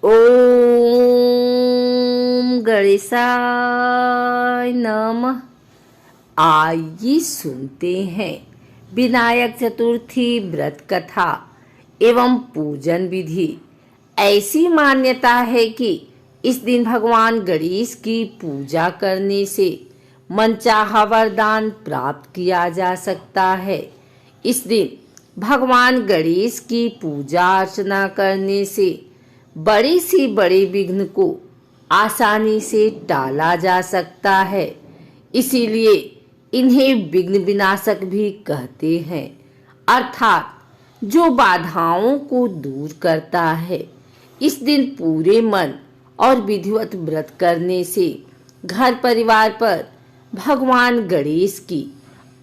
ओम गणेशाय नमः। आइए सुनते हैं विनायक चतुर्थी व्रत कथा एवं पूजन विधि। ऐसी मान्यता है कि इस दिन भगवान गणेश की पूजा करने से मनचाहा वरदान प्राप्त किया जा सकता है। इस दिन भगवान गणेश की पूजा अर्चना करने से बड़े से बड़े विघ्न को आसानी से टाला जा सकता है। इसीलिए इन्हें विघ्न विनाशक भी कहते हैं, अर्थात जो बाधाओं को दूर करता है। इस दिन पूरे मन और विधिवत व्रत करने से घर परिवार पर भगवान गणेश की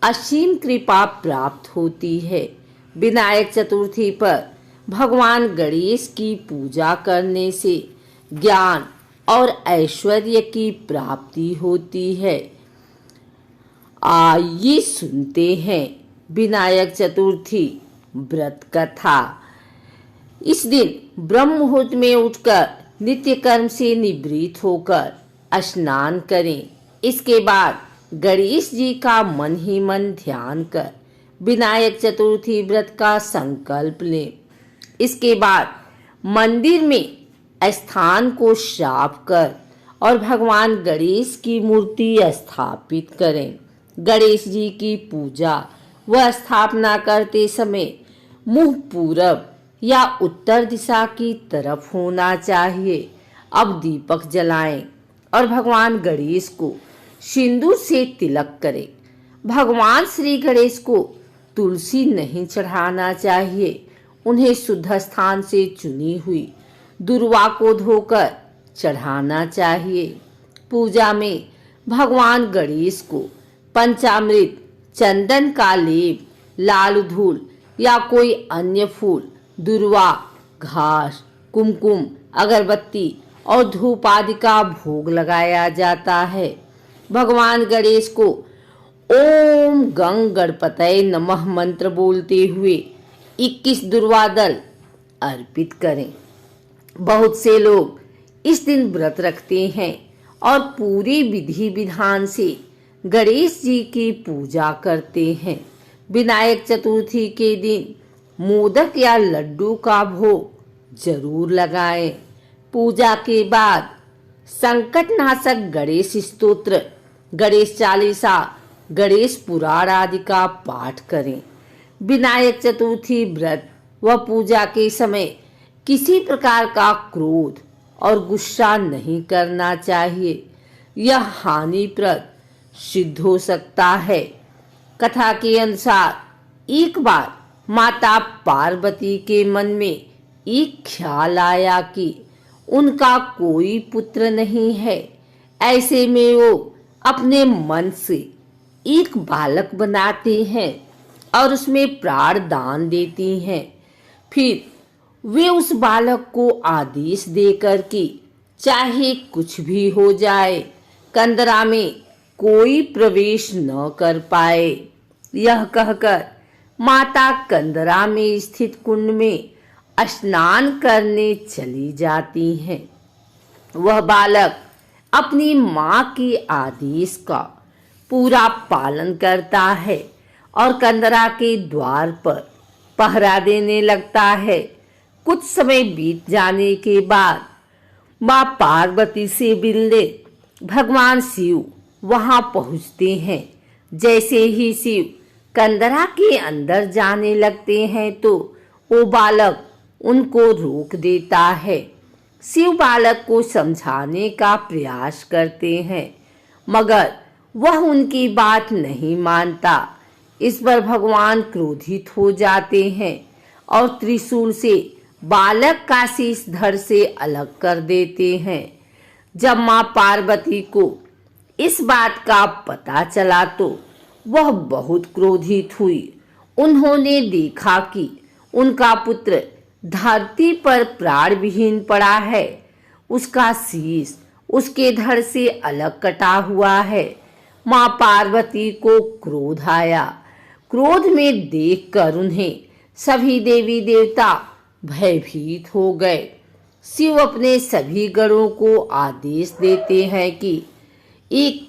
असीम कृपा प्राप्त होती है। विनायक चतुर्थी पर भगवान गणेश की पूजा करने से ज्ञान और ऐश्वर्य की प्राप्ति होती है। आइए सुनते हैं विनायक चतुर्थी व्रत कथा। इस दिन ब्रह्म मुहूर्त में उठकर नित्य कर्म से निवृत्त होकर स्नान करें। इसके बाद गणेश जी का मन ही मन ध्यान कर विनायक चतुर्थी व्रत का संकल्प लें। इसके बाद मंदिर में स्थान को साफ कर और भगवान गणेश की मूर्ति स्थापित करें। गणेश जी की पूजा व स्थापना करते समय मुंह पूरब या उत्तर दिशा की तरफ होना चाहिए। अब दीपक जलाएं और भगवान गणेश को सिंदूर से तिलक करें। भगवान श्री गणेश को तुलसी नहीं चढ़ाना चाहिए। उन्हें शुद्ध स्थान से चुनी हुई दुर्वा को धोकर चढ़ाना चाहिए। पूजा में भगवान गणेश को पंचामृत, चंदन का लेप, लाल धूल या कोई अन्य फूल, दुर्वा, घास, कुमकुम, अगरबत्ती और धूप आदि का भोग लगाया जाता है। भगवान गणेश को ओम गंग गणपतये नमः मंत्र बोलते हुए 21 दुर्वा दल अर्पित करें। बहुत से लोग इस दिन व्रत रखते हैं और पूरे विधि विधान से गणेश जी की पूजा करते हैं। विनायक चतुर्थी के दिन मोदक या लड्डू का भोग जरूर लगाएं। पूजा के बाद संकटनाशक गणेश स्तोत्र, गणेश चालीसा, गणेश पुराण आदि का पाठ करें। विनायक चतुर्थी व्रत व पूजा के समय किसी प्रकार का क्रोध और गुस्सा नहीं करना चाहिए। यह हानिप्रद सिद्ध हो सकता है। कथा के अनुसार एक बार माता पार्वती के मन में एक ख्याल आया कि उनका कोई पुत्र नहीं है। ऐसे में वो अपने मन से एक बालक बनाते हैं और उसमें प्राण दान देती हैं। फिर वे उस बालक को आदेश देकर कि चाहे कुछ भी हो जाए, कंदरा में कोई प्रवेश न कर पाए। यह कहकर माता कंदरा में स्थित कुंड में स्नान करने चली जाती हैं। वह बालक अपनी माँ के आदेश का पूरा पालन करता है और कंदरा के द्वार पर पहरा देने लगता है। कुछ समय बीत जाने के बाद माँ पार्वती से मिलने भगवान शिव वहां पहुंचते हैं। जैसे ही शिव कंदरा के अंदर जाने लगते हैं तो वो बालक उनको रोक देता है। शिव बालक को समझाने का प्रयास करते हैं, मगर वह उनकी बात नहीं मानता। इस पर भगवान क्रोधित हो जाते हैं और त्रिशूल से बालक का शीश धड़ से अलग कर देते हैं। जब माँ पार्वती को इस बात का पता चला तो वह बहुत क्रोधित हुई। उन्होंने देखा कि उनका पुत्र धरती पर प्राण विहीन पड़ा है। उसका शीश उसके धड़ से अलग कटा हुआ है। माँ पार्वती को क्रोध आया। क्रोध में देखकर उन्हें सभी देवी देवता भयभीत हो गए। शिव अपने सभी गणों को आदेश देते हैं कि एक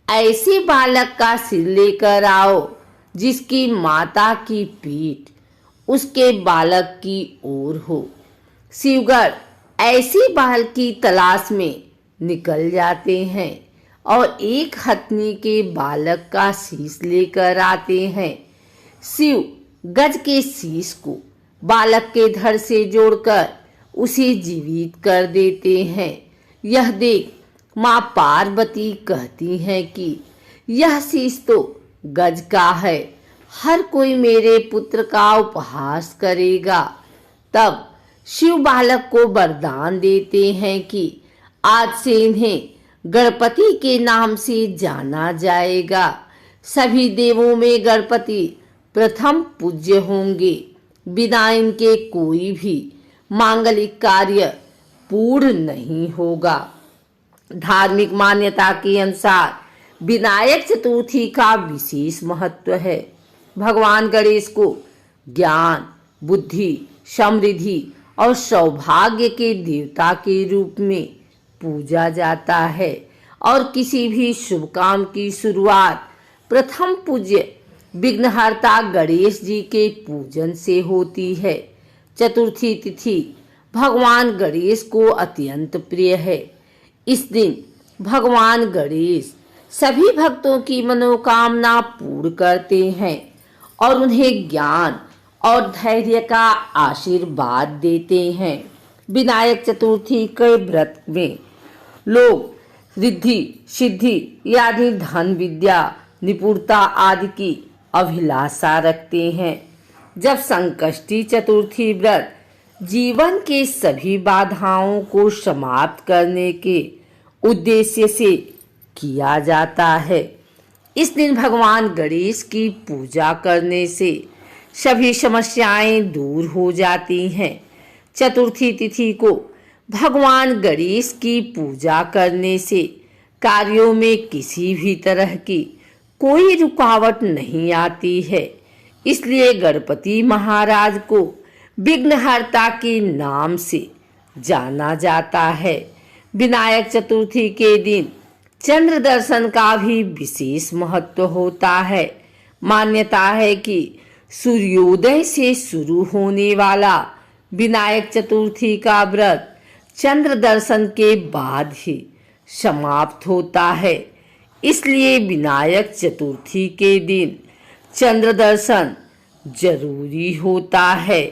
ऐसे बालक का सिर लेकर आओ जिसकी माता की पीठ उसके बालक की ओर हो। शिवगण ऐसे बाल की तलाश में निकल जाते हैं और एक हथनी के बालक का शीश लेकर आते हैं। शिव गज के शीश को बालक के धड़ से जोड़कर उसे जीवित कर देते हैं। यह देख माँ पार्वती कहती हैं कि यह शीश तो गज का है, हर कोई मेरे पुत्र का उपहास करेगा। तब शिव बालक को वरदान देते हैं कि आज से इन्हें गणपति के नाम से जाना जाएगा। सभी देवों में गणपति प्रथम पूज्य होंगे। बिना इनके कोई भी मांगलिक कार्य पूर्ण नहीं होगा। धार्मिक मान्यता के अनुसार विनायक चतुर्थी का विशेष महत्व है। भगवान गणेश को ज्ञान, बुद्धि, समृद्धि और सौभाग्य के देवता के रूप में पूजा जाता है और किसी भी शुभ काम की शुरुआत प्रथम पूज्य विघ्नहर्ता गणेश जी के पूजन से होती है। चतुर्थी तिथि भगवान गणेश को अत्यंत प्रिय है। इस दिन भगवान गणेश सभी भक्तों की मनोकामना पूर्ण करते हैं और उन्हें ज्ञान और धैर्य का आशीर्वाद देते हैं। विनायक चतुर्थी के व्रत में लोग रिद्धि सिद्धि आदि धन विद्या निपुणता आदि की अभिलाषा रखते हैं। जब संकष्टी चतुर्थी व्रत जीवन के सभी बाधाओं को समाप्त करने के उद्देश्य से किया जाता है। इस दिन भगवान गणेश की पूजा करने से सभी समस्याएं दूर हो जाती हैं। चतुर्थी तिथि को भगवान गणेश की पूजा करने से कार्यों में किसी भी तरह की कोई रुकावट नहीं आती है। इसलिए गणपति महाराज को विघ्नहर्ता के नाम से जाना जाता है। विनायक चतुर्थी के दिन चंद्र दर्शन का भी विशेष महत्व होता है। मान्यता है कि सूर्योदय से शुरू होने वाला विनायक चतुर्थी का व्रत चंद्र दर्शन के बाद ही समाप्त होता है। इसलिए विनायक चतुर्थी के दिन चंद्र दर्शन जरूरी होता है।